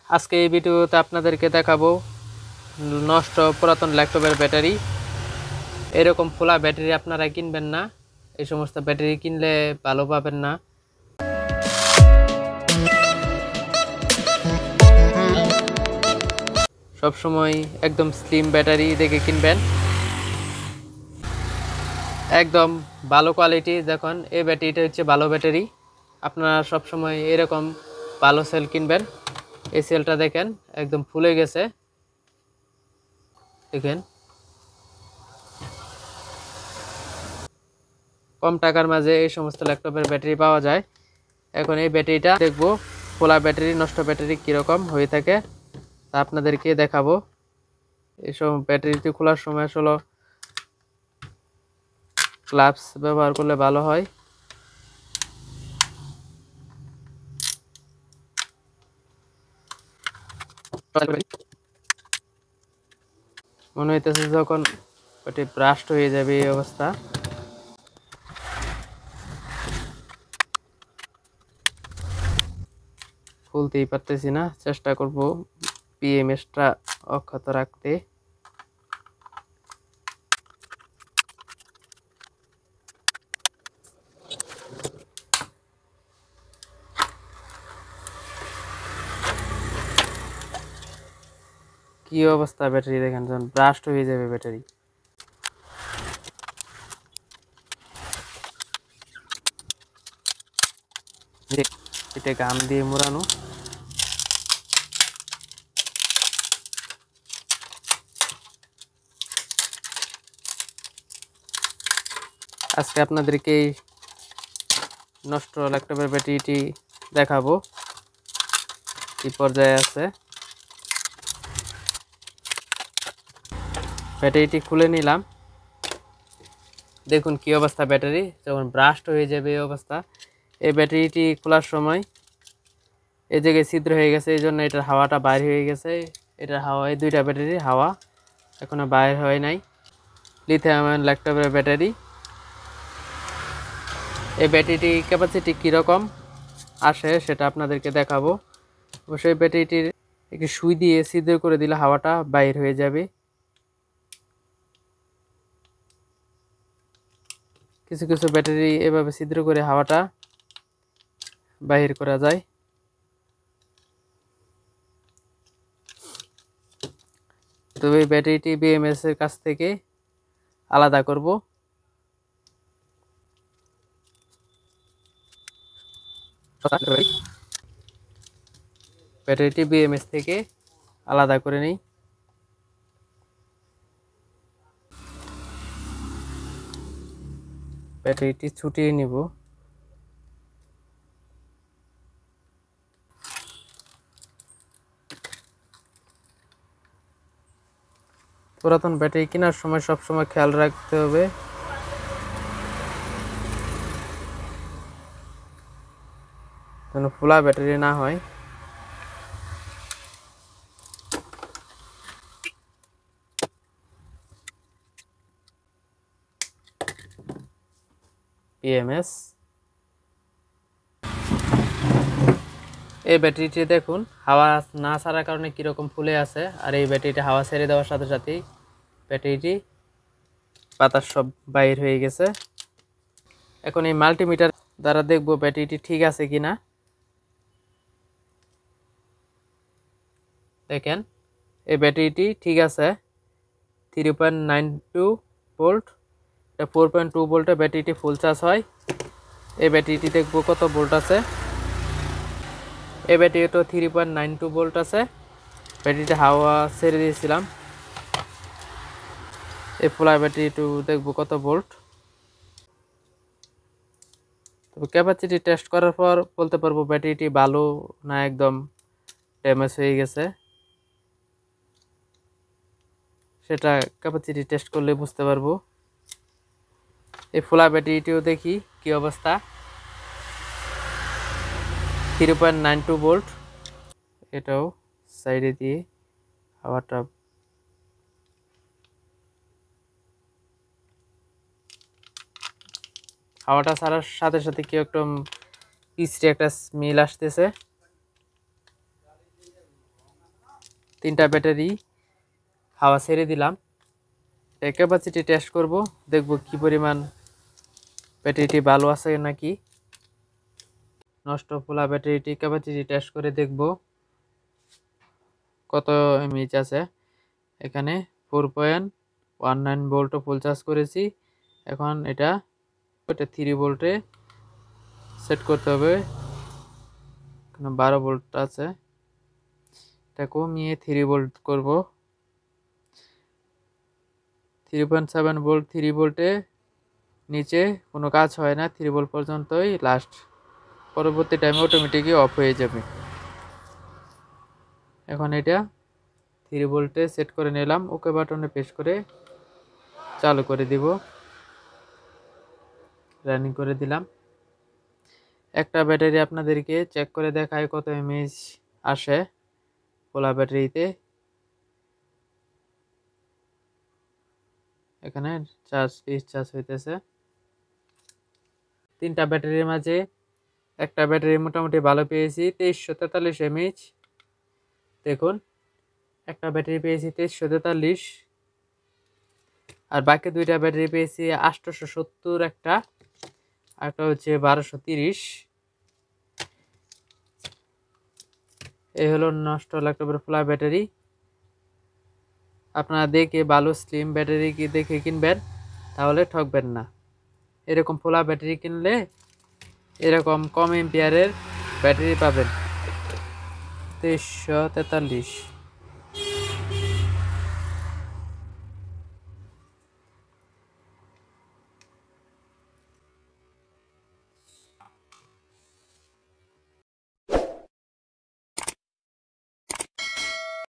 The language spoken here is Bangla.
আজকে এই ভিডিওতে আপনাদেরকে দেখাবো নষ্ট পুরাতন ল্যাপটপের ব্যাটারি। এরকম খোলা ব্যাটারি আপনারা কিনবেন না, এই সমস্ত ব্যাটারি কিনলে ভালো পাবেন না। সবসময় একদম স্লিম ব্যাটারি দেখে কিনবেন, একদম ভালো কোয়ালিটি। দেখুন এই ব্যাটারিটা হচ্ছে ভালো ব্যাটারি। আপনারা সবসময় এরকম ভালো সেল কিনবেন। এই সেলটা দেখেন একদম ফুলে গেছে, দেখেন কম টাকার মাঝে এই সমস্ত ল্যাপটপের ব্যাটারি পাওয়া যায়। এখন এই ব্যাটারিটা দেখবো খোলা ব্যাটারি নষ্ট ব্যাটারি কীরকম হয়ে থাকে তা আপনাদেরকে দেখাবো। এইসব ব্যাটারিটি খোলার সময় আসলে গ্লাভস ব্যবহার করলে ভালো হয়। মনে হইতেছে যখন ওটি ব্রাস্ট হয়ে যাবে এই অবস্থা। খুলতেই পারতেছি না, চেষ্টা করব পিএমএসটা অক্ষত রাখতে। কি অবস্থা ব্যাটারি দেখেন, যখন ব্রাস্ট হয়ে যাবে ব্যাটারি। এটা গাম দিয়ে মোড়ানো। আজকে আপনাদেরকে এই নষ্ট ল্যাপটপের ব্যাটারিটি দেখাবো কি পর্যায়ে আছে। ব্যাটারিটি খুলে নিলাম, দেখুন কি অবস্থা ব্যাটারি যখন ব্রাস্ট হয়ে যাবে এই অবস্থা। এই ব্যাটারিটি খোলার সময় এই জায়গায় ছিদ্র হয়ে গেছে, এই জন্য এটার হাওয়াটা বাইর হয়ে গেছে। এটার হাওয়া, এই দুইটা ব্যাটারি হাওয়া এখনো বাইর হয় নাই। লিথিয়াম আয়ন ল্যাপটপের ব্যাটারি। এই ব্যাটারিটি ক্যাপাসিটি কীরকম আসে সেটা আপনাদেরকে দেখাবো। অবশ্যই ব্যাটারিটির একটি সুই দিয়ে ছিদ্র করে দিলে হাওয়াটা বাইর হয়ে যাবে। কিছু কিছু ব্যাটারি এভাবে ছিদ্র করে হাওয়াটা বাহির করা যায়। তবে এই ব্যাটারিটি বিএমএস এর কাছ থেকে আলাদা করব। ব্যাটারিটি বিএমএস থেকে আলাদা করে নিই। ব্যাটারিটি ছুটিয়ে নিব। পুরাতন ব্যাটারি কেনার সময় সবসময় খেয়াল রাখতে হবে যেন ফুলা ব্যাটারি না হয়। পিএমএস এই ব্যাটারিটি দেখুন হাওয়া না ছাড়ার কারণে কীরকম ফুলে আছে, আর এই ব্যাটারিটা হাওয়া ছেড়ে দেওয়ার সাথে সাথেই ব্যাটারিটি বাতাস সব বাইর হয়ে গেছে। এখন এই মাল্টিমিটার দ্বারা দেখব ব্যাটারিটি ঠিক আছে কিনা। দেখেন এই ব্যাটারিটি ঠিক আছে, 3.92 ভোল্ট। এটা 4.2 ভোল্টে ব্যাটারিটি ফুল চার্জ হয়। এই ব্যাটারিটি দেখব কত ভোল্ট আছে। এই ব্যাটারিটা 3.92 ভোল্ট আছে। ব্যাটারিটা হাওয়া ছেড়ে দিয়েছিলাম। এই ফুলা ব্যাটারিটি দেখব কত ভোল্ট। তবে ক্যাপাসিটি টেস্ট করার পর বলতে পারবো ব্যাটারিটি ভালো না একদম ড্যামেজ হয়ে গেছে, সেটা ক্যাপাসিটি টেস্ট করলে বুঝতে পারবো। এই ফুলা ব্যাটারিটিও দেখি কি অবস্থা। 3.92 ভোল্ট। এটাও সাইডে দিয়ে হাওয়াটা ছাড়ার সাথে সাথে কি একটা পিছড়ে একটা স্মেল আসতেছে। 3টা ব্যাটারি হাওয়া ছেড়ে দিলাম। ক্যাপাসিটি টেস্ট করব, দেখব কি পরিমাণ ব্যাটারিটি ভালো আছে নাকি নষ্ট। খোলা ব্যাটারিটি ক্যাপাসিটি টেস্ট করে দেখব কত এমএইচ আছে। এখানে 4.19 ভোল্ট ফুল চার্জ করেছি। এখন এটা 3 ভোল্টে সেট করতে হবে। এখানে 12 ভোল্ট আছে, এটা কমিয়ে 3 ভোল্ট করব। 3.7 ভোল্ট, 3 ভোল্টে নিচে কোনো কাজ হয় না, 3 ভোল্ট পর্যন্তই লাস্ট। পরবর্তী টাইমে অটোমেটিকই অফ হয়ে যাবে। এখন এটা 3 ভোল্টে সেট করে নিলাম, ওকে বাটনে প্রেস করে চালু করে দিব, রানিং করে দিলাম। একটা ব্যাটারি আপনাদেরকে চেক করে দেখায় কত এমএইচ আসে খোলা ব্যাটারিতে। এখানে চার্জ হইতেছে। 3টা ব্যাটারির মাঝে একটা ব্যাটারি মোটামুটি ভালো পেয়েছি 2343 এমএইচ। দেখুন, একটা ব্যাটারি পেয়েছি 2343, আর বাকি 2টা ব্যাটারি পেয়েছি 870 একটা, আর একটা হচ্ছে 1230। এই হলো নষ্ট ল্যাপটপের খোলা ব্যাটারি। আপনারা দেখে ভালো স্লিম ব্যাটারি দেখে কিনবেন, তাহলে ঠকবেন না। এরকম খোলা ব্যাটারি কিনলে এরকম কম এম্পিয়ারের ব্যাটারি পাবেন। 2343।